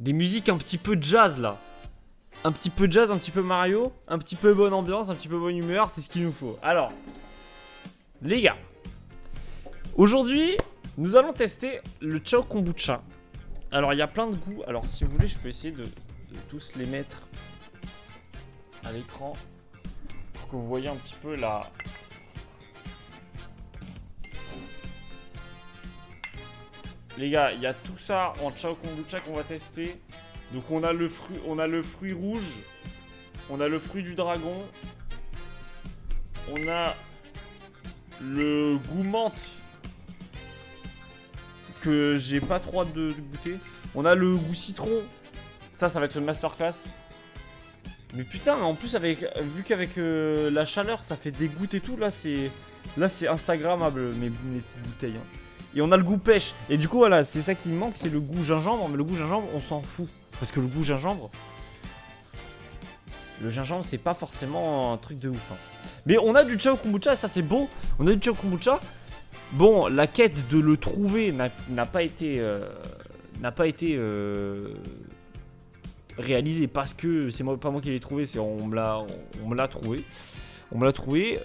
Des musiques un petit peu jazz là. Un petit peu jazz, un petit peu Mario, un petit peu bonne ambiance, un petit peu bonne humeur, c'est ce qu'il nous faut. Alors, les gars, aujourd'hui, nous allons tester le Ciao Kombucha. Alors, il y a plein de goûts. Alors, si vous voulez, je peux essayer de tous les mettre à l'écran pour que vous voyez un petit peu la... Les gars, il y a tout ça en Ciao Kombucha qu'on va tester. Donc on a le fruit rouge, on a le fruit du dragon, on a le goût menthe que j'ai pas trop hâte de goûter. On a le goût citron, ça va être une masterclass. Mais putain, en plus vu qu'avec la chaleur ça fait des gouttes et tout, là c'est instagrammable mes petites bouteilles. Hein. Et on a le goût pêche. Et du coup voilà, c'est ça qui me manque, c'est le goût gingembre. Mais le goût gingembre, on s'en fout. Parce que le goût gingembre, le gingembre c'est pas forcément un truc de ouf. Hein. Mais on a du Ciao Kombucha, ça c'est beau. On a du Ciao Kombucha. Bon, la quête de le trouver n'a pas été réalisée parce que c'est pas moi qui l'ai trouvé, c'est on me l'a trouvé. On me l'a trouvé.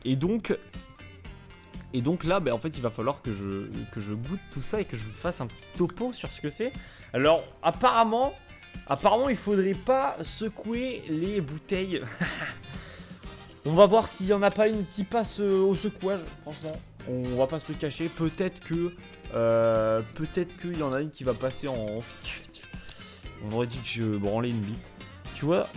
Et donc là, en fait, il va falloir que je goûte tout ça et que je vous fasse un petit topo sur ce que c'est. Alors, apparemment, il faudrait pas secouer les bouteilles. On va voir s'il y en a pas une qui passe au secouage. Franchement, on va pas se le cacher. Peut-être qu'il y en a une qui va passer en... On aurait dit que je branlais une bite. Tu vois,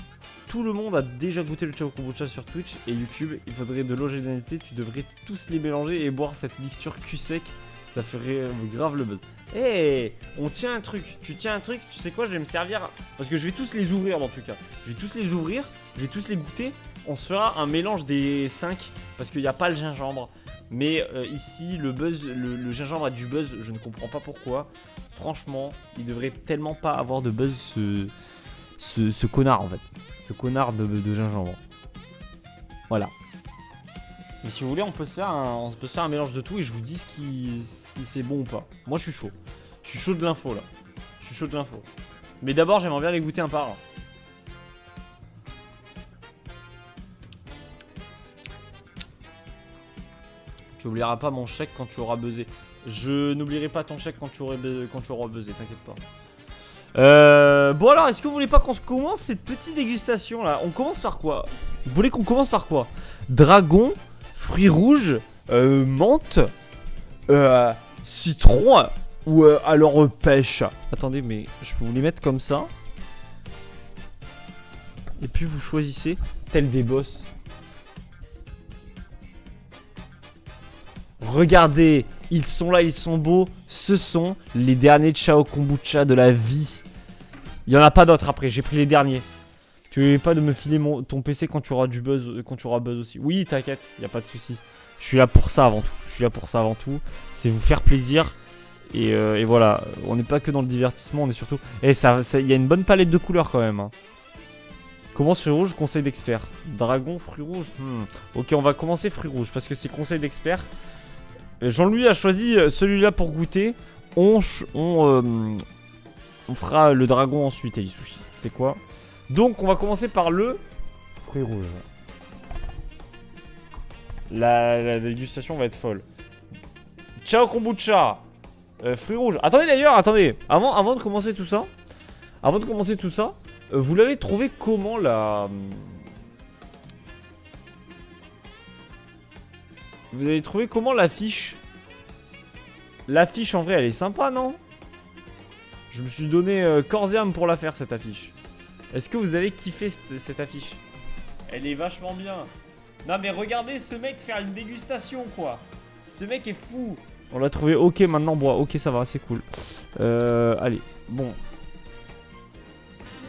tout le monde a déjà goûté le Ciao Kombucha sur Twitch et YouTube. Il faudrait de l'homogénéité. Tu devrais tous les mélanger et boire cette mixture cul sec. Ça ferait grave le buzz. Eh, on tient un truc. Tu tiens un truc, tu sais quoi, je vais me servir. Parce que je vais tous les ouvrir dans tout cas. Je vais tous les ouvrir, je vais tous les goûter. On se fera un mélange des 5. Parce qu'il n'y a pas le gingembre. Mais ici, le buzz, le gingembre a du buzz. Je ne comprends pas pourquoi. Franchement, il devrait tellement pas avoir de buzz ce connard en fait. Ce connard de gingembre. Voilà. Mais si vous voulez, on peut se faire un mélange de tout et je vous dis si c'est bon ou pas. Moi, je suis chaud. Je suis chaud de l'info là. Je suis chaud de l'info. Mais d'abord, j'aimerais bien les goûter un par un. Tu n'oublieras pas mon chèque quand tu auras buzzé. Je n'oublierai pas ton chèque quand tu auras buzzé, t'inquiète pas. Bon alors, est-ce que vous voulez pas qu'on commence cette petite dégustation là? On commence par quoi? Vous voulez qu'on commence par quoi? Dragon, fruits rouges, menthe, citron ou alors pêche. Attendez, mais je peux vous les mettre comme ça. Et puis vous choisissez tel des boss. Regardez, ils sont là, ils sont beaux. Ce sont les derniers Ciao Kombucha de la vie. Il n'y en a pas d'autres après, j'ai pris les derniers. Tu veux pas de me filer ton PC quand tu auras du buzz, aussi. Oui, t'inquiète, il n'y a pas de souci. Je suis là pour ça avant tout. C'est vous faire plaisir. Et voilà, on n'est pas que dans le divertissement, on est surtout... Et il y a une bonne palette de couleurs quand même. Hein. Commence fruits rouges, conseil d'expert. Dragon, fruits rouges. Ok, on va commencer fruits rouges parce que c'est conseil d'expert. Jean-Louis a choisi celui-là pour goûter. On fera le dragon ensuite, Aisushi. C'est quoi? Donc, on va commencer par le fruit rouge. La dégustation va être folle. Ciao Kombucha. Fruits rouges. Attendez d'ailleurs, avant de commencer tout ça, vous l'avez trouvé comment la... Vous avez trouvé comment l'affiche? L'affiche en vrai elle est sympa, non? Je me suis donné corps et âme pour la faire cette affiche. Est-ce que vous avez kiffé cette affiche? Elle est vachement bien. Non mais regardez ce mec faire une dégustation quoi. Ce mec est fou. On l'a trouvé, ok maintenant bois, ok ça va, c'est cool. Allez, bon.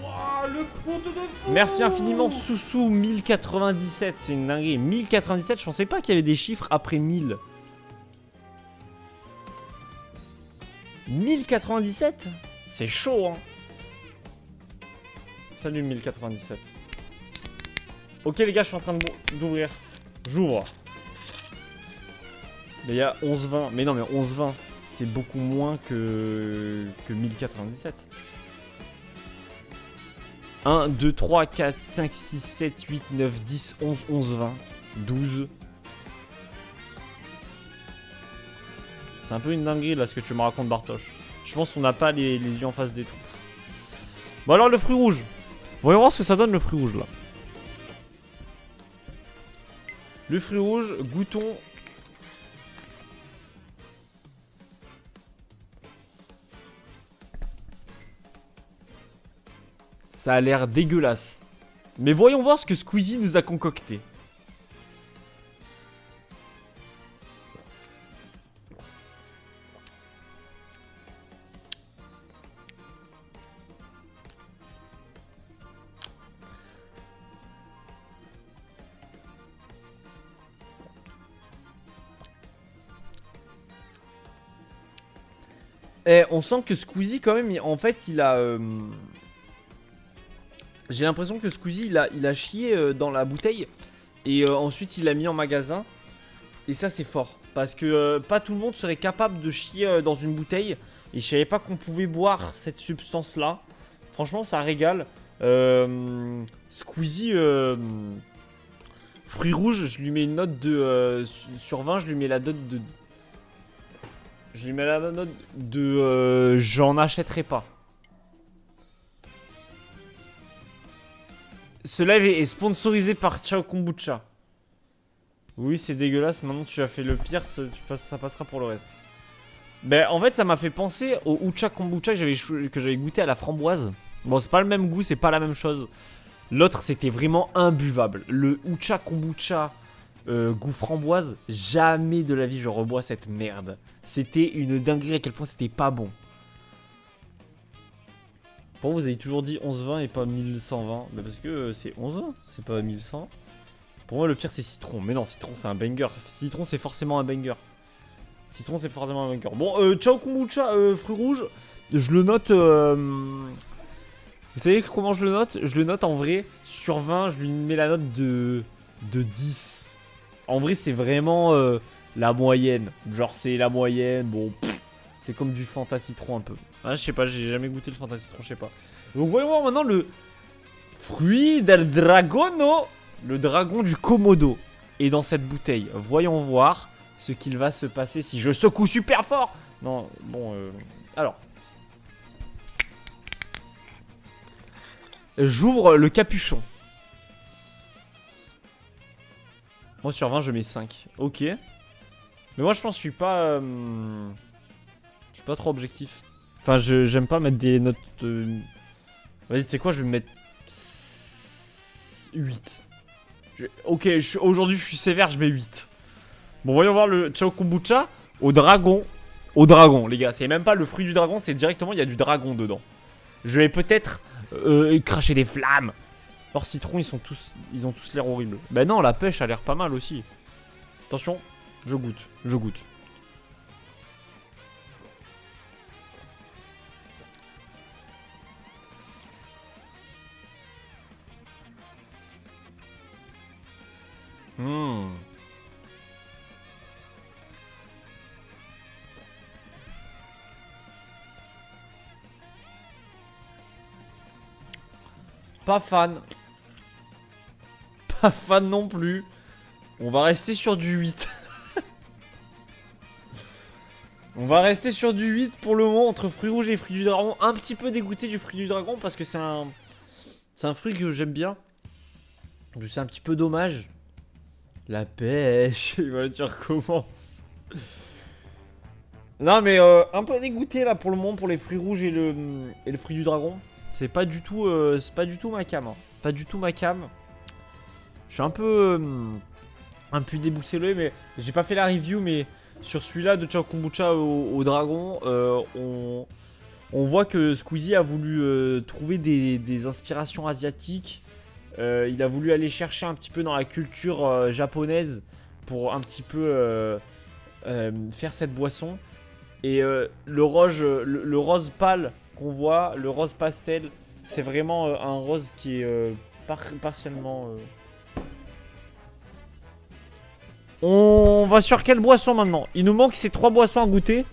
Wow, le pot de fou. Merci infiniment Soussou 1097, c'est une dinguerie. 1097, je pensais pas qu'il y avait des chiffres après 1000. 1097? C'est chaud hein. Salut 1097. Ok les gars, je suis en train d'ouvrir. J'ouvre. Mais il y a 11-20. Mais non mais 11-20. c'est beaucoup moins que 1097. 1, 2, 3, 4, 5, 6, 7, 8, 9, 10, 11, 11, 20, 12. C'est un peu une dinguerie là ce que tu me racontes, Bartoche. Je pense qu'on n'a pas les yeux en face des trous. Bon alors le fruit rouge. Voyons voir ce que ça donne le fruit rouge là. Le fruit rouge, goûtons. Ça a l'air dégueulasse. Mais voyons voir ce que Squeezie nous a concocté. Et on sent que Squeezie quand même, en fait, il a... J'ai l'impression que Squeezie, il a chié dans la bouteille. Et ensuite, il l'a mis en magasin. Et ça, c'est fort. Parce que pas tout le monde serait capable de chier dans une bouteille. Et je savais pas qu'on pouvait boire cette substance-là. Franchement, ça régale. Squeezie... Fruit rouge, je lui mets une note de... sur 20, je lui mets la note de... Je lui mets la note de... j'en achèterai pas. Ce live est sponsorisé par Ciao Kombucha. Oui, c'est dégueulasse. Maintenant, tu as fait le pire. Ça passera pour le reste. Ben, en fait, ça m'a fait penser au Ucha Kombucha que j'avais goûté à la framboise. Bon, c'est pas le même goût, c'est pas la même chose. L'autre, c'était vraiment imbuvable. Le Ucha Kombucha goût framboise, jamais de la vie je rebois cette merde. C'était une dinguerie à quel point c'était pas bon. Pourquoi vous avez toujours dit 1120 et pas 1120? Bah parce que c'est 1120, c'est pas 1100. Pour moi le pire c'est citron. Mais non, citron c'est un banger. Citron c'est forcément un banger. Citron c'est forcément un banger. Bon, Ciao Kombucha, fruit rouge, je le note... Vous savez comment je le note? Je le note en vrai, sur 20, je lui mets la note de 10. En vrai c'est vraiment la moyenne. Genre c'est la moyenne, bon... C'est comme du Fanta citron un peu. Ah, je sais pas, j'ai jamais goûté le Fanta citron, je sais pas. Donc voyons voir maintenant le fruit del dragono. Le dragon du Komodo est dans cette bouteille. Voyons voir ce qu'il va se passer si je secoue super fort. Non, bon, alors. J'ouvre le capuchon. Moi sur 20 je mets 5. Ok. Mais moi je pense que je suis pas... Je suis pas trop objectif. Enfin, j'aime pas mettre des notes... Vas-y, tu sais quoi, je vais me mettre... 8. Ok, aujourd'hui je suis sévère, je mets 8. Bon, voyons voir le Ciao Kombucha au dragon. Au dragon, les gars. C'est même pas le fruit du dragon, c'est directement, il y a du dragon dedans. Je vais peut-être cracher des flammes. Or, citron, ils ont tous l'air horribles. Bah non, la pêche a l'air pas mal aussi. Attention, je goûte, je goûte. Pas fan. Pas fan non plus. On va rester sur du 8. On va rester sur du 8 pour le moment entre fruits rouges et fruits du dragon. Un petit peu dégoûté du fruit du dragon parce que c'est un fruit que j'aime bien. C'est un petit peu dommage. La pêche. Et voilà, tu recommences. Non mais un peu dégoûté là pour le moment pour les fruits rouges et le fruit du dragon. C'est pas du tout ma cam. Hein. Pas du tout ma cam. Je suis un peu déboussolé, mais j'ai pas fait la review, mais sur celui-là de Ciao Kombucha au dragon, on voit que Squeezie a voulu trouver des inspirations asiatiques. Il a voulu aller chercher un petit peu dans la culture japonaise pour un petit peu faire cette boisson. Et le rose pâle qu'on voit, le rose pastel, c'est vraiment un rose qui est partiellement... On va sur quelle boisson maintenant? Il nous manque ces 3 boissons à goûter.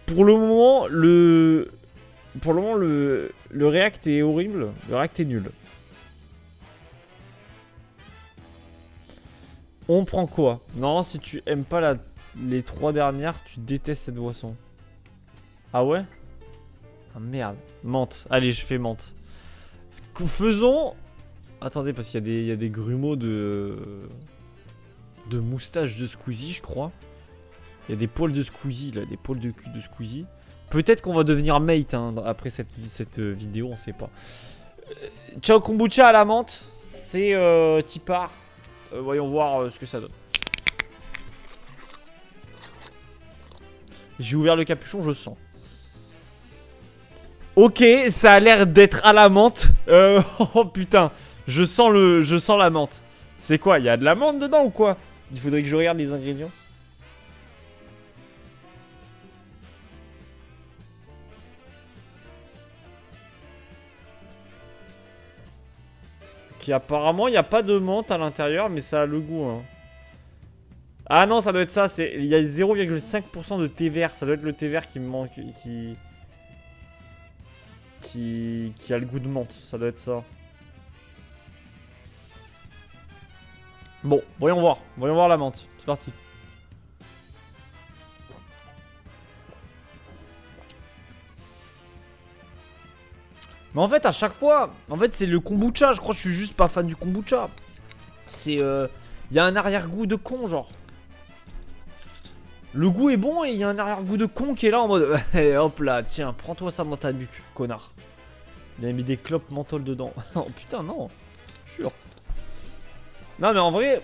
Pour le moment, le React est horrible. Le React est nul. On prend quoi? Non, si tu aimes pas les 3 dernières, tu détestes cette boisson. Ah ouais? Ah merde. Menthe. Allez, je fais menthe. Faisons... Attendez, parce qu'il y a des grumeaux de moustache de Squeezie, je crois. Il y a des poils de Squeezie, là, des poils de cul de Squeezie. Peut-être qu'on va devenir mate hein, après cette vidéo, on sait pas. Ciao kombucha à la menthe, c'est Tipar. Voyons voir ce que ça donne. J'ai ouvert le capuchon, je sens. Ok, ça a l'air d'être à la menthe. Oh putain, je sens la menthe. C'est quoi, il y a de la menthe dedans ou quoi? Il faudrait que je regarde les ingrédients. Qui apparemment il n'y a pas de menthe à l'intérieur, mais ça a le goût. Hein. Ah non, ça doit être ça. Il y a 0,5% de thé vert. Ça doit être le thé vert qui me manque, qui a le goût de menthe. Ça doit être ça. Bon, voyons voir. Voyons voir la menthe. C'est parti. Mais en fait, à chaque fois, en fait, c'est le kombucha. Je crois que je suis juste pas fan du kombucha. C'est il y a un arrière-goût de con, genre. Le goût est bon et il y a un arrière-goût de con qui est là en mode hop là, tiens, prends-toi ça dans ta nuque, connard. Il a mis des clopes menthol dedans. Oh putain, non. Jure. Non, mais en vrai.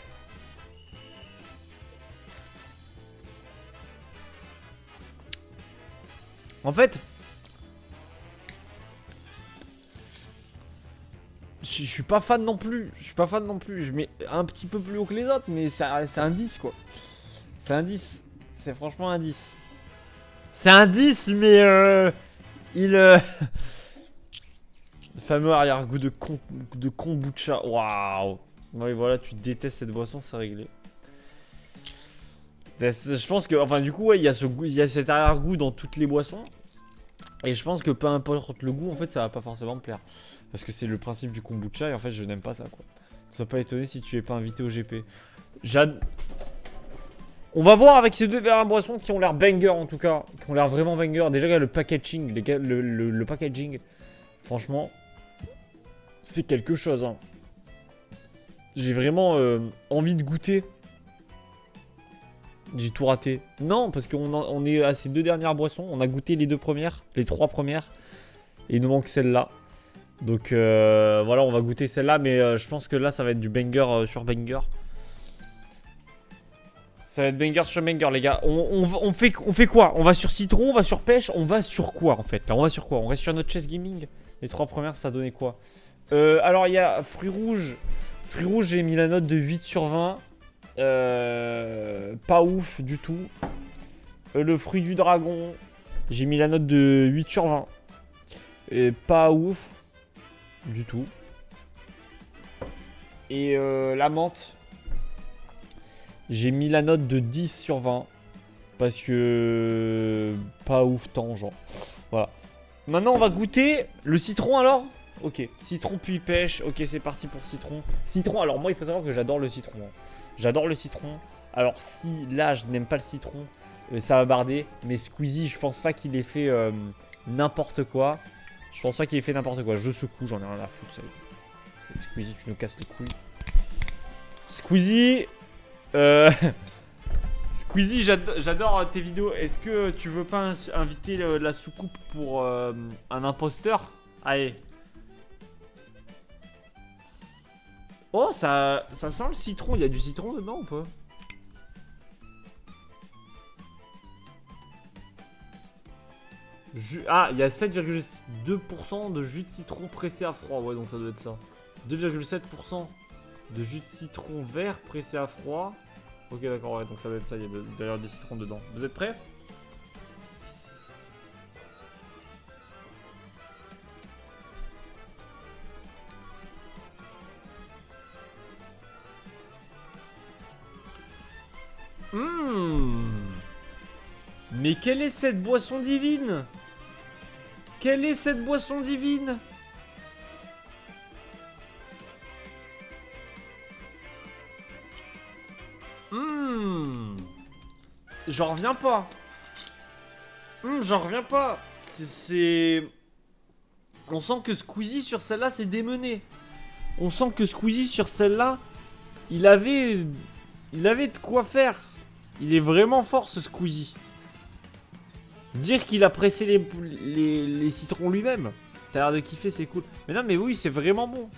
En fait. Je suis pas fan non plus. Je suis pas fan non plus. Je mets un petit peu plus haut que les autres, mais c'est un 10 quoi. C'est un 10. C'est franchement un 10. C'est un 10, mais le fameux arrière-goût de kombucha. Waouh. Oui, voilà, tu détestes cette boisson, c'est réglé. Je pense que, enfin, du coup, ouais, il y a cet arrière-goût dans toutes les boissons. Et je pense que peu importe le goût, en fait, ça va pas forcément me plaire. Parce que c'est le principe du kombucha et en fait, je n'aime pas ça, quoi. Ne sois pas étonné si tu es pas invité au GP. On va voir avec ces deux dernières boissons qui ont l'air banger en tout cas. Qui ont l'air vraiment banger. Déjà, le packaging, les gars, le packaging, franchement, c'est quelque chose. Hein. J'ai vraiment envie de goûter. J'ai tout raté. Non, parce qu'on est à ces deux dernières boissons. On a goûté les 2 premières, les 3 premières. Et il nous manque celle-là. Donc voilà, on va goûter celle-là. Mais je pense que là, ça va être du banger sur banger. Ça va être banger sur banger, les gars. On fait quoi? On va sur citron, on va sur pêche, on va sur quoi en fait? Là, on va sur quoi? On reste sur notre chess gaming. Les 3 premières, ça donnait quoi? Alors, il y a fruits rouges. Fruits rouges, j'ai mis la note de 8 sur 20. Pas ouf du tout. Le fruit du dragon, j'ai mis la note de 8 sur 20. Et pas ouf du tout. Et la menthe, j'ai mis la note de 10 sur 20. Parce que pas ouf tant, genre. Voilà. Maintenant, on va goûter le citron alors. Ok, citron puis pêche. Ok, c'est parti pour citron. Citron, alors moi, il faut savoir que j'adore le citron. Hein. J'adore le citron. Alors si là, je n'aime pas le citron, ça va barder. Mais Squeezie, je pense pas qu'il ait fait n'importe quoi. Je pense pas qu'il ait fait n'importe quoi. Je secoue, j'en ai rien à foutre. Ça. Squeezie, tu nous casses les couilles. Squeezie. Squeezie, j'adore tes vidéos. Est-ce que tu veux pas inviter la soucoupe pour un imposteur? Allez. Oh, ça sent le citron. Il y a du citron dedans ou pas? Ah, il y a 7,2% de jus de citron pressé à froid. Ouais, donc ça doit être ça. 2,7% de jus de citron vert pressé à froid. Ok, d'accord, ouais, donc ça doit être ça. Il y a d'ailleurs du citron dedans. Vous êtes prêts? Mais quelle est cette boisson divine? Quelle est cette boisson divine? J'en reviens pas. J'en reviens pas. C'est... On sent que Squeezie sur celle-là c'est démené. On sent que Squeezie sur celle-là, il avait de quoi faire. Il est vraiment fort ce Squeezie. Dire qu'il a pressé les citrons lui-même. T'as l'air de kiffer, c'est cool. Mais non mais oui, c'est vraiment bon.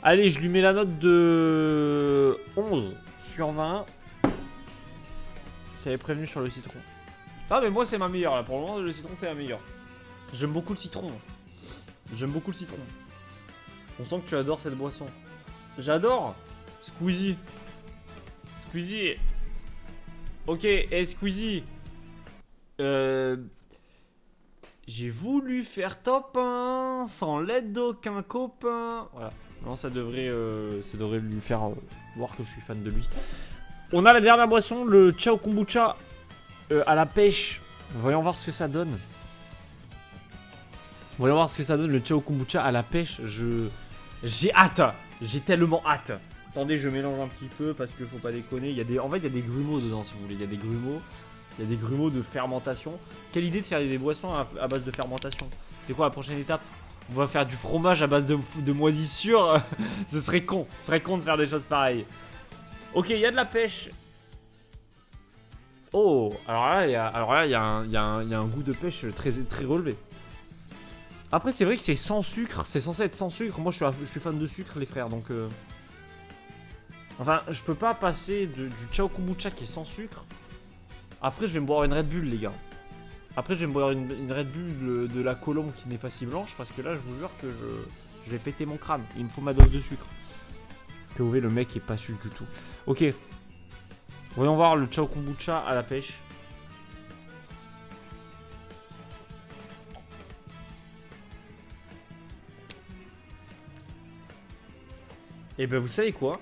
Allez, je lui mets la note de 11 sur 20. Je t'avais prévenu sur le citron. Ah mais moi c'est ma meilleure là. Pour le moment le citron c'est la meilleure. J'aime beaucoup le citron. J'aime beaucoup le citron. On sent que tu adores cette boisson. J'adore Squeezie. Squeezie. Ok, hey Squeezie. J'ai voulu faire top 1 sans l'aide d'aucun copain. Voilà. Non, ça devrait lui faire voir que je suis fan de lui. On a la dernière boisson, le Chao Kombucha à la pêche. Voyons voir ce que ça donne. Voyons voir ce que ça donne, le Chao Kombucha à la pêche. J'ai hâte. J'ai tellement hâte. Attendez, je mélange un petit peu parce que faut pas déconner. En fait, il y a des grumeaux dedans, si vous voulez. Il y a des grumeaux. Il y a des grumeaux de fermentation. Quelle idée de faire des boissons à base de fermentation. C'est quoi la prochaine étape? On va faire du fromage à base de moisissure. Ce serait con. Ce serait con de faire des choses pareilles. Ok, il y a de la pêche. Oh, alors là, il y a un goût de pêche très, très relevé. Après, c'est vrai que c'est sans sucre. C'est censé être sans sucre. Moi, je suis fan de sucre, les frères. Donc, enfin, je peux pas passer du Chao Kombucha qui est sans sucre. Après, je vais me boire une Red Bull, les gars. Après, je vais me boire une Red Bull de la Colombe qui n'est pas si blanche. Parce que là, je vous jure que je vais péter mon crâne. Il me faut ma dose de sucre. POV, le mec est pas sucre du tout. Ok. Voyons voir le Chao Kombucha à la pêche. Et ben vous savez quoi?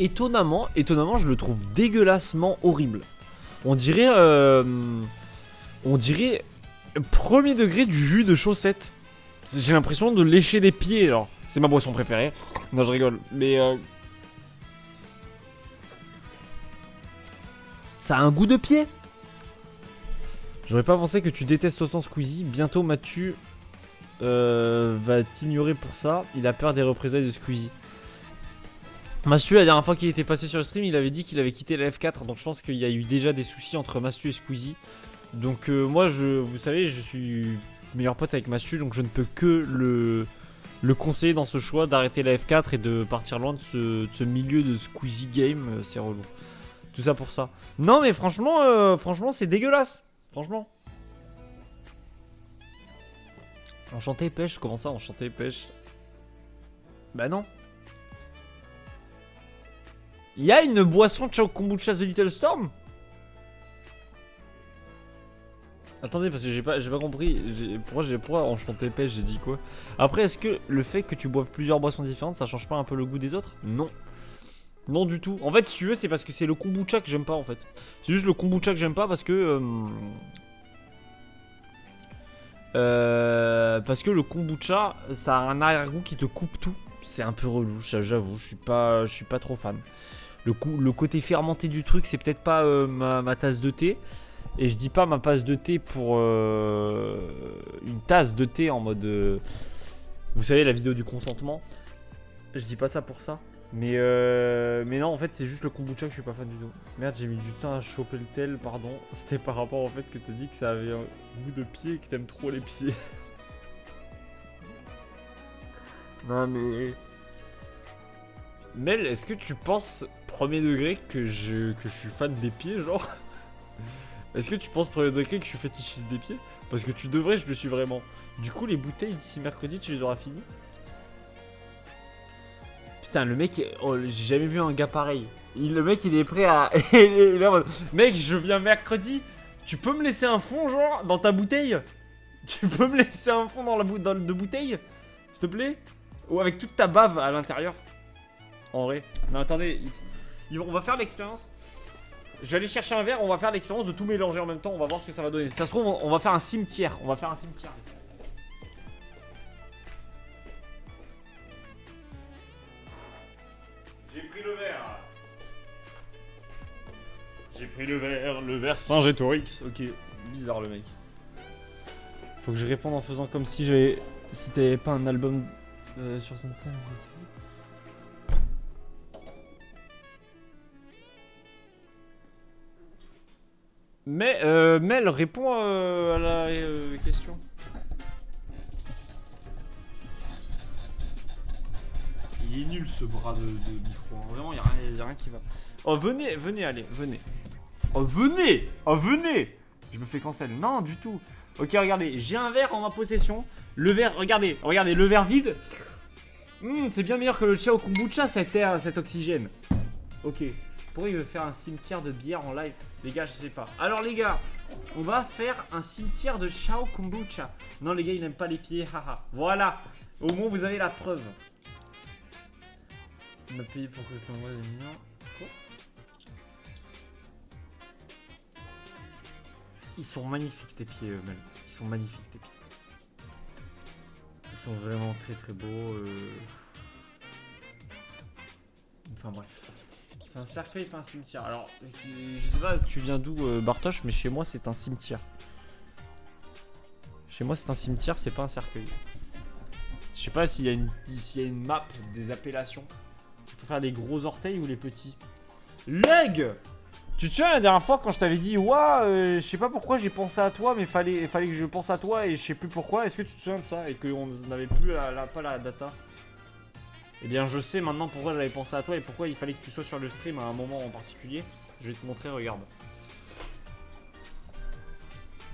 Étonnamment, je le trouve dégueulassement horrible. On dirait premier degré du jus de chaussette. J'ai l'impression de lécher des pieds. Alors, c'est ma boisson préférée. Non, je rigole. Mais ça a un goût de pied. J'aurais pas pensé que tu détestes autant Squeezie. Bientôt Mathieu va t'ignorer pour ça. Il a peur des représailles de Squeezie. Mastu, la dernière fois qu'il était passé sur le stream, il avait dit qu'il avait quitté la F4. Donc je pense qu'il y a eu déjà des soucis entre Mastu et Squeezie. Donc moi, vous savez, je suis meilleur pote avec Mastu. Donc je ne peux que le conseiller dans ce choix d'arrêter la F4 et de partir loin de ce milieu de Squeezie game. C'est relou. Tout ça pour ça. Non mais franchement, c'est dégueulasse. Franchement. Enchanté pêche, comment ça enchanté pêche? Bah non. Il y a une boisson Chao Kombucha The Little Storm? Attendez, parce que j'ai pas compris. Pourquoi enchanté pêche, j'ai dit quoi? Après, est-ce que le fait que tu boives plusieurs boissons différentes, ça change pas un peu le goût des autres? Non. Non du tout. En fait, si tu veux, c'est parce que c'est le kombucha que j'aime pas en fait. C'est juste le kombucha que j'aime pas parce que le kombucha, ça a un arrière-goût qui te coupe tout. C'est un peu relou, j'avoue. Je suis pas trop fan. Le côté fermenté du truc, c'est peut-être pas ma tasse de thé. Et je dis pas ma tasse de thé pour une tasse de thé en mode vous savez, la vidéo du consentement. Je dis pas ça pour ça. Mais non, en fait, c'est juste le kombucha que je suis pas fan du tout. Merde, j'ai mis du temps à choper le tel, pardon. C'était par rapport au fait que t'as dit que ça avait un goût de pied et que t'aimes trop les pieds. Non, mais... Mel, est-ce que tu penses, premier degré, que je suis fan des pieds, genre? Est-ce que tu penses, premier degré, que je suis fétichiste des pieds? Parce que tu devrais, je le suis vraiment. Du coup, les bouteilles, d'ici mercredi, tu les auras finies? Putain, le mec, oh, j'ai jamais vu un gars pareil. Le mec, il est prêt à... il est en mode, mec, je viens mercredi. Tu peux me laisser un fond, genre, dans ta bouteille? Tu peux me laisser un fond dans de bouteille? S'il te plaît? Ou avec toute ta bave à l'intérieur? En vrai. Non, attendez. On va faire l'expérience. Je vais aller chercher un verre, on va faire l'expérience de tout mélanger en même temps, on va voir ce que ça va donner. Si ça se trouve, on va faire un cimetière. On va faire un cimetière. J'ai pris le verre. J'ai pris le verre Saint-Gétorix. Ok, bizarre le mec. Faut que je réponde en faisant comme si j'avais. Si t'avais pas un album sur ton thème. Mais Mel, réponds à la question. Il est nul ce bras de micro, hein. Vraiment y'a rien qui va. Oh venez, allez, venez. Oh venez. Je me fais cancel, non du tout. Ok regardez, j'ai un verre en ma possession. Le verre, regardez, le verre vide. C'est bien meilleur que le Chao Kombucha cet air, cet oxygène. Ok, pourquoi il veut faire un cimetière de bière en live? Les gars, je sais pas. Alors les gars, on va faire un cimetière de Chao Kombucha. Non les gars, ils n'aiment pas les pieds, haha. Voilà, au moins vous avez la preuve. Il m'a payé pour que je l'envoie des mineurs. Quoi? Ils sont magnifiques tes pieds, même. Ils sont magnifiques tes pieds. Ils sont vraiment très très beaux. Enfin bref. C'est un cercueil, pas un cimetière. Alors, je sais pas, tu viens d'où, Bartosz, mais chez moi c'est un cimetière. Chez moi c'est un cimetière, c'est pas un cercueil. Je sais pas s'il y a une map des appellations. Tu peux faire les gros orteils ou les petits. Leg! Tu te souviens la dernière fois quand je t'avais dit ouah, je sais pas pourquoi j'ai pensé à toi, mais fallait que je pense à toi et je sais plus pourquoi. Est-ce que tu te souviens de ça et qu'on n'avait plus pas la data? Eh bien je sais maintenant pourquoi j'avais pensé à toi et pourquoi il fallait que tu sois sur le stream à un moment en particulier. Je vais te montrer, regarde.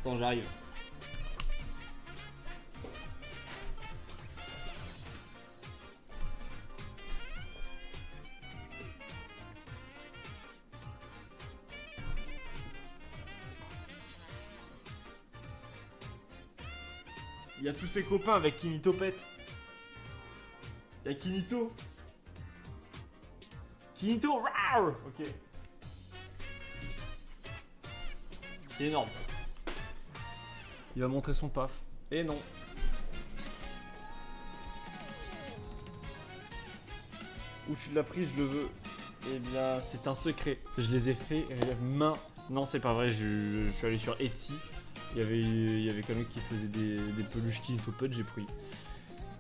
Attends, j'arrive. Il y a tous ses copains avec Kinito pète. Il y a Kinito. Kinito, rawr. Ok. C'est énorme. Il va montrer son paf. Et non. Où tu l'as pris, je le veux. Eh bien, c'est un secret. Je les ai fait main. Non, c'est pas vrai. Je suis allé sur Etsy. Il y avait quelqu'un qui faisait des peluches Kinitopet, j'ai pris.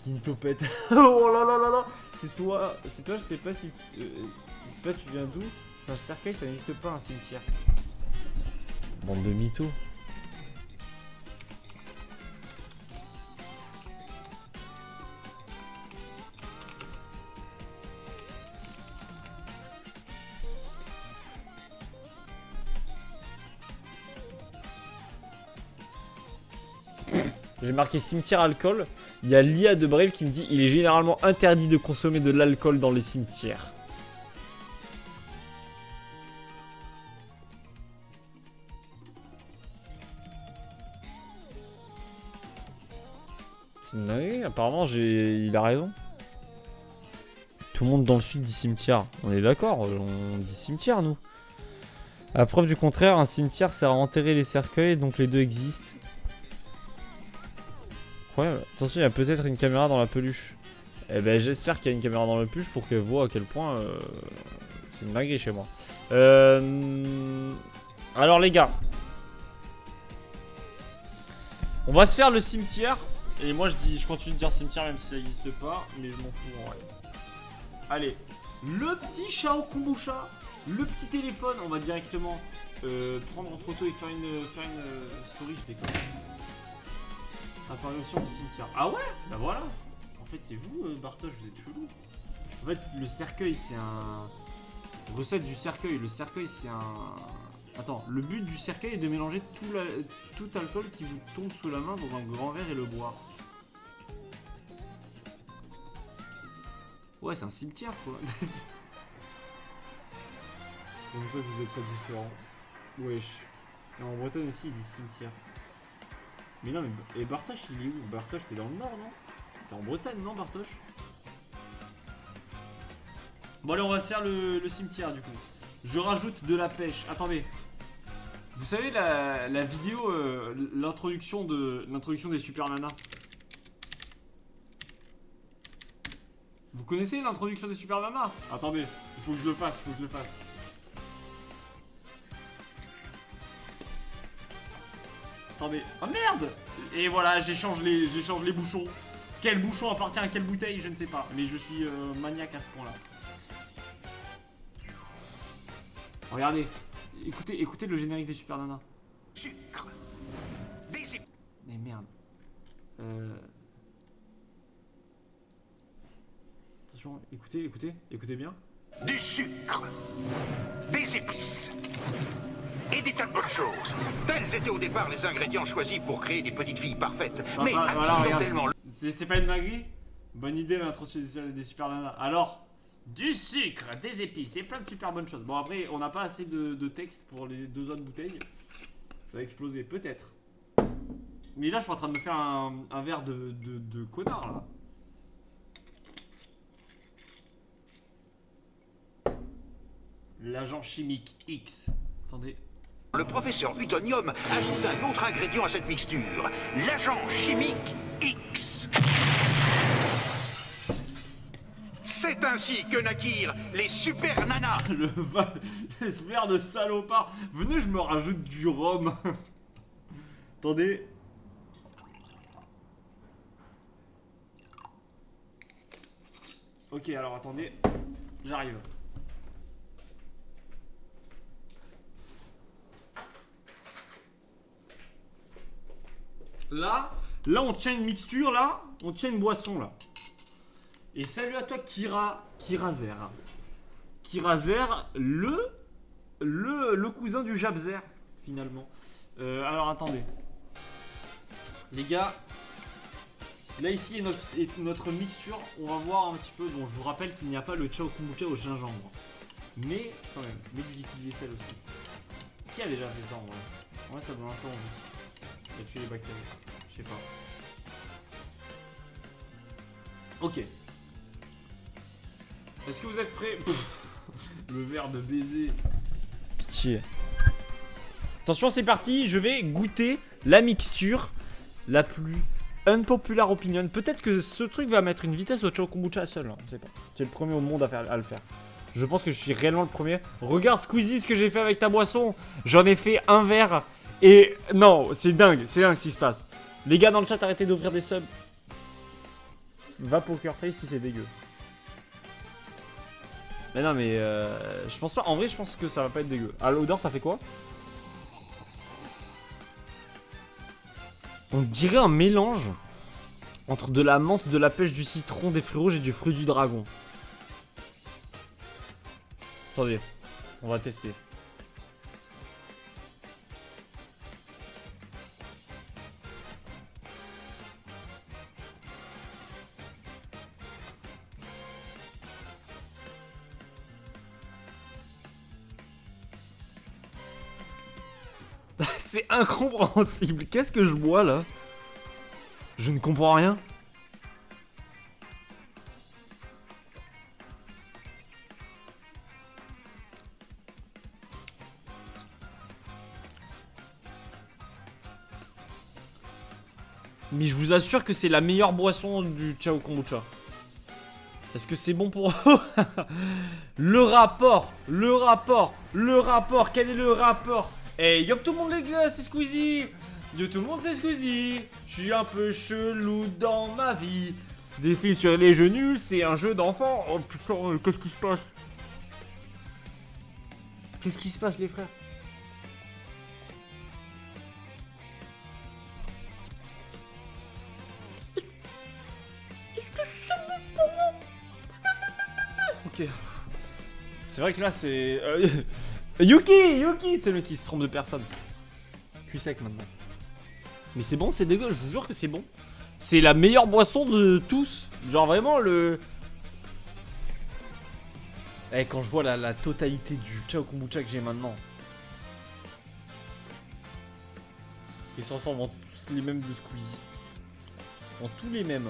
Kinitopet. Oh là là là là. C'est toi, je sais pas si. Je sais pas, tu viens d'où? C'est un cercueil, ça n'existe pas un cimetière. Bande de mythos. J'ai marqué cimetière alcool. Il y a Lia de Brave qui me dit il est généralement interdit de consommer de l'alcool dans les cimetières. C'est une dinguerie, apparemment il a raison. Tout le monde dans le sud dit cimetière. On est d'accord, on dit cimetière nous. À preuve du contraire, un cimetière sert à enterrer les cercueils, donc les deux existent. Incroyable. Attention, il y a peut-être une caméra dans la peluche. Eh ben j'espère qu'il y a une caméra dans la peluche pour qu'elle voit à quel point c'est une dinguerie chez moi. Alors les gars, on va se faire le cimetière. Et moi je continue de dire cimetière même si ça n'existe pas, mais je m'en fous en vrai. Allez, le petit Chao Kombucha, le petit téléphone, on va directement prendre en photo et faire une story, je déconne. Apparition du cimetière. Ah ouais? Bah voilà. En fait c'est vous Bartosz, vous êtes chelou. En fait le cercueil c'est un... Recette du cercueil. Le cercueil c'est un... Attends, le but du cercueil est de mélanger tout alcool qui vous tombe sous la main dans un grand verre et le boire. Ouais c'est un cimetière quoi. Comme ça vous êtes pas différents. Wesh. Et en Bretagne aussi ils disent cimetière. Mais non, mais et Bartosz il est où? Bartosz t'es dans le nord non? T'es en Bretagne non Bartosz? Bon allez on va se faire le cimetière du coup. Je rajoute de la pêche. Attendez. Vous savez la vidéo, l'introduction des Super Nanas. Vous connaissez l'introduction des Super Nanas? Attendez, il faut que je le fasse, Attendez. Oh merde! Et voilà, j'échange les bouchons. Quel bouchon appartient à quelle bouteille, je ne sais pas. Mais je suis maniaque à ce point-là. Regardez. Écoutez le générique des Super Nanas. Sucre. Mais merde. Attention, écoutez bien. Du sucre. Des épices. Et des tas de bonnes choses. Tels étaient au départ les ingrédients choisis pour créer des petites filles parfaites. Enfin, Mais voilà, accidentellement... c'est pas une dinguerie? Bonne idée l'introduction des Super Nanas. Alors, du sucre, des épices et plein de super bonnes choses. Bon après, on n'a pas assez de texte pour les 2 autres bouteilles. Ça va exploser, peut-être. Mais là, je suis en train de me faire un verre de connard, là. L'agent chimique X. Attendez. Le professeur Utonium ajoute un autre ingrédient à cette mixture. L'agent chimique X. C'est ainsi que naquirent les Super Nanas. Le verre de salopard. Venez, je me rajoute du rhum. Attendez. Ok, alors attendez. J'arrive. Là, on tient une mixture, là. On tient une boisson, là. Et salut à toi, Kirazer. Kirazer, le cousin du Jabzer, finalement. Alors, attendez. Les gars, là, ici est notre mixture. On va voir un petit peu. Bon, je vous rappelle qu'il n'y a pas le Chao Kombucha au gingembre. Mais, quand même, mais du liquide vaisselle aussi. Qui a déjà fait ça, en vrai? En vrai, ça donne un peu envie. Il a tué les bactéries. Je sais pas. Ok. Est-ce que vous êtes prêts? Le verre de baiser. Pitié. Attention, c'est parti. Je vais goûter la mixture la plus unpopular opinion. Peut-être que ce truc va mettre une vitesse au Chao Kombucha seul. Hein, on sait pas. Tu es le premier au monde à le faire. Je pense que je suis réellement le premier. Regarde Squeezie ce que j'ai fait avec ta boisson. J'en ai fait un verre. Et non, c'est dingue ce qui se passe. Les gars dans le chat, arrêtez d'ouvrir des subs. Va Poker Face si c'est dégueu. Mais non, mais je pense pas. En vrai, je pense que ça va pas être dégueu. À l'odeur, ça fait quoi? On dirait un mélange entre de la menthe, de la pêche, du citron, des fruits rouges et du fruit du dragon. Attendez, on va tester. C'est incompréhensible. Qu'est-ce que je bois là? Je ne comprends rien. Mais je vous assure que c'est la meilleure boisson du Chao Kombucha. Est-ce que c'est bon pour eux? Le rapport, quel est le rapport? Hey, yo tout le monde les gars, c'est Squeezie. Yo tout le monde c'est Squeezie. Je suis un peu chelou dans ma vie. Des fils sur les genoux, c'est un jeu d'enfant. Oh putain, qu'est-ce qui se passe? Qu'est-ce qui se passe les frères? Ok. C'est vrai que là c'est... Yuki, c'est le mec qui se trompe de personne. Cul sec maintenant. Mais c'est bon, c'est dégueu, je vous jure que c'est bon. C'est la meilleure boisson de tous. Genre vraiment le... Eh, quand je vois la totalité du Chao Kombucha que j'ai maintenant. Ils se ressemblent en tous les mêmes de Squeezie. En tous les mêmes.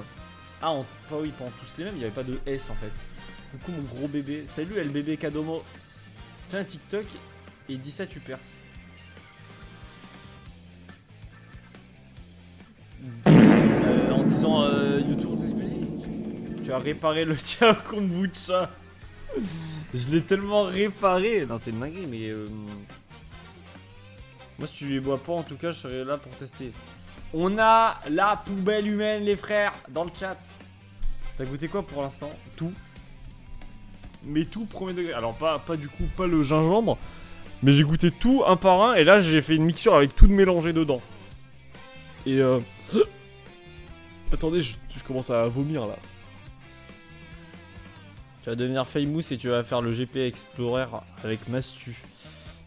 Ah, pas oui, pas en tous les mêmes, il n'y avait pas de S en fait. Du coup mon gros bébé. Salut LBB Kadomo. Fais un TikTok et dis ça, tu perces. En disant YouTube Squeezie, tu as réparé le tien kombucha. Je l'ai tellement réparé. Non, c'est une dinguerie, mais moi, si tu les bois pas, en tout cas, je serai là pour tester. On a la poubelle humaine, les frères, dans le chat. T'as goûté quoi pour l'instant? Tout. Mais tout premier degré. Alors, pas du coup, pas le gingembre. Mais j'ai goûté tout un par un. Et là, j'ai fait une mixture avec tout mélangé dedans. Et attendez, je commence à vomir là. Tu vas devenir famous et tu vas faire le GP Explorer avec Mastu.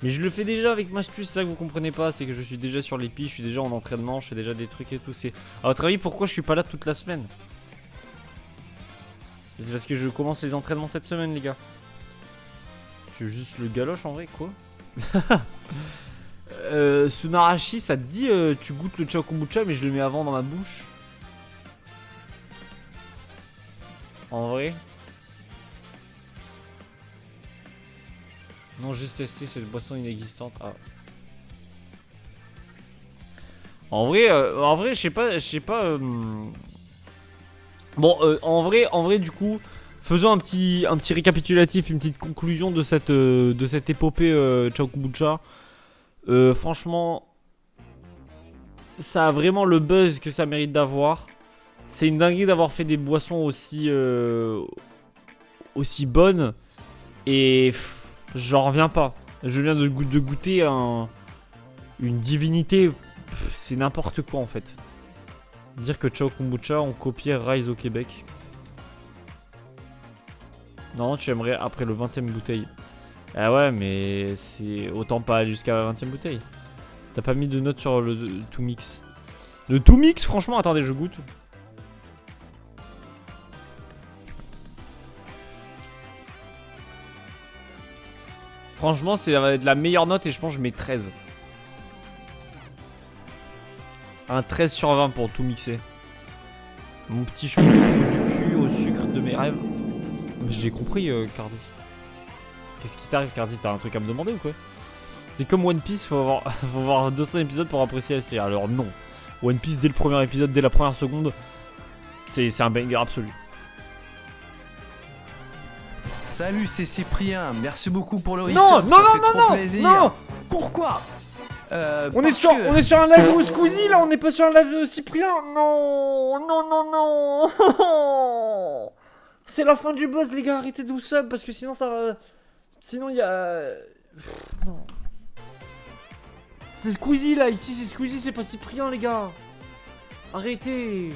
Mais je le fais déjà avec Mastu, c'est ça que vous comprenez pas. C'est que je suis déjà sur les pistes, je suis déjà en entraînement, je fais déjà des trucs et tout. C'est à votre avis, pourquoi je suis pas là toute la semaine? C'est parce que je commence les entraînements cette semaine, les gars. Tu veux juste le galoche en vrai, quoi? Sunarashi, ça te dit tu goûtes le chao kombucha, mais je le mets avant dans ma bouche. En vrai? Non, juste testé, c'est une boisson inexistante. Ah. En vrai, je sais pas. Bon, en vrai, du coup, faisons un petit récapitulatif, une petite conclusion de cette épopée Chao Kombucha. Franchement, ça a vraiment le buzz que ça mérite d'avoir. C'est une dinguerie d'avoir fait des boissons aussi bonnes. Et j'en reviens pas. Je viens de goûter une divinité. C'est n'importe quoi en fait. Dire que Chao Kombucha ont copié Rise au Québec. Non, tu aimerais après le 20ème bouteille. Ah ouais, mais c'est autant pas aller jusqu'à la 20ème bouteille. T'as pas mis de note sur le tout mix. Le tout mix, franchement, attendez, je goûte. Franchement, c'est de la meilleure note et je pense que je mets 13. Un 13 sur 20 pour tout mixer. Mon petit chou du cul au sucre de mes rêves. J'ai compris, Cardi. Qu'est-ce qui t'arrive, Cardi? T'as un truc à me demander ou quoi? C'est comme One Piece, faut voir 200 épisodes pour apprécier la série. Alors non. One Piece, dès le premier épisode, dès la première seconde, c'est un banger absolu. Salut, c'est Cyprien. Merci beaucoup pour le Non, resub, non, ça non, fait non, trop non, plaisir. non. Pourquoi On est sur un live au Squeezie là, on n'est pas sur un live Cyprien. Non, non, non, non. C'est la fin du buzz, les gars. Arrêtez de vous sub parce que sinon ça va. Sinon il y a. Non. C'est Squeezie là, ici c'est Squeezie, c'est pas Cyprien, les gars. Arrêtez.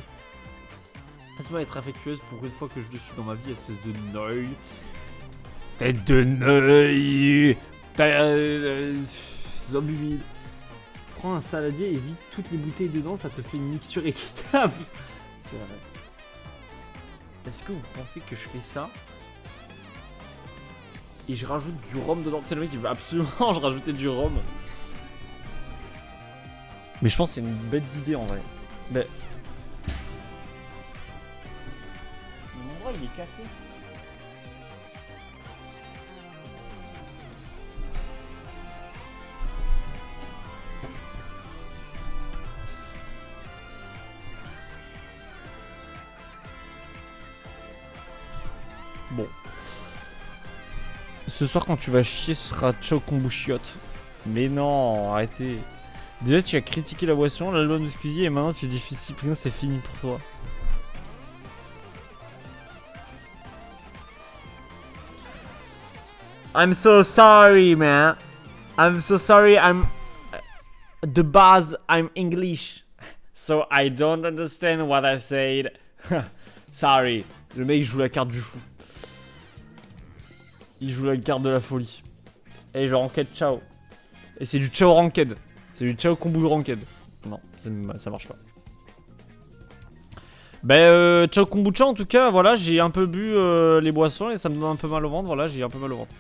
Laisse-moi être affectueuse pour une fois que je le suis dans ma vie, espèce de neuil. Tête de neuil. Zombie. Prends un saladier et vide toutes les bouteilles dedans, ça te fait une mixture équitable. C'est vrai. Est-ce que vous pensez que je fais ça et je rajoute du rhum dedans? C'est le mec qui veut absolument je rajoutais du rhum. Mais je pense que c'est une bête d'idée en vrai. Mais mon bras il est cassé. Bon. Ce soir quand tu vas chier ce sera Chao Kombuchiote. Mais non, arrêtez. Déjà tu as critiqué la boisson, l'album de Squeezie et maintenant tu dis Cyprien c'est fini pour toi. I'm so sorry man. I'm so sorry the buzz I'm English. So I don't understand what I said. Sorry. Le mec joue la carte du fou. Il joue la carte de la folie. Et je ranked Chao. Et c'est du Chao ranked. C'est du Chao Kombu ranked. Non, ça marche pas. Chao Kombucha en tout cas, voilà, j'ai un peu bu les boissons et ça me donne un peu mal au ventre. Voilà, j'ai un peu mal au ventre.